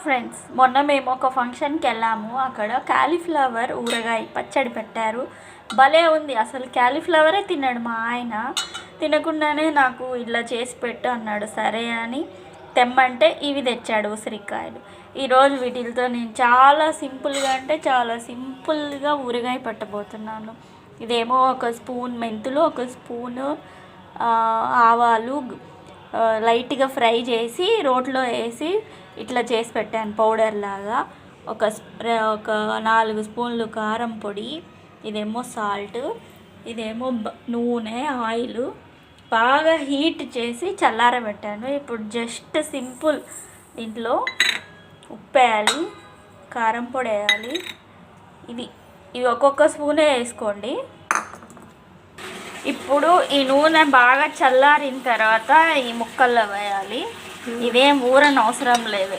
Friends, మొన్న మేము ఒక ఫంక్షన్కి వెళ్ళాము. అక్కడ క్యాలీఫ్లవర్ ఊరగాయ పచ్చడి పెట్టారు. భలే ఉంది. అసలు క్యాలీఫ్లవరే తిన్నాడు మా ఆయన. తినకుండానే నాకు ఇలా చేసి పెట్టు అన్నాడు. సరే అని తెమ్మంటే ఇవి తెచ్చాడు, ఉసిరికాయలు. ఈరోజు వీటితో నేను చాలా సింపుల్గా అంటే చాలా సింపుల్గా ఊరగాయ పట్టబోతున్నాను. ఇదేమో ఒక స్పూన్ మెంతులు, ఒక స్పూను ఆవాలు లైట్గా ఫ్రై చేసి రోట్లో వేసి ఇట్లా చేసి పెట్టాను పౌడర్ లాగా. ఒక 4 స్పూన్లు కారం పొడి, ఇదేమో సాల్ట్, ఇదేమో నూనె ఆయిల్ బాగా హీట్ చేసి చల్లారబెట్టాను. ఇప్పుడు జస్ట్ సింపుల్ దీంట్లో ఉప్పు వేయాలి, కారం పొడి వేయాలి. ఇవి ఒక్కొక్క స్పూనే వేసుకోండి. ఇప్పుడు ఈ నూనె బాగా చల్లారిన తర్వాత ఈ ముక్కల్లో వేయాలి. ఇదేం ఊరని అవసరం లేదు.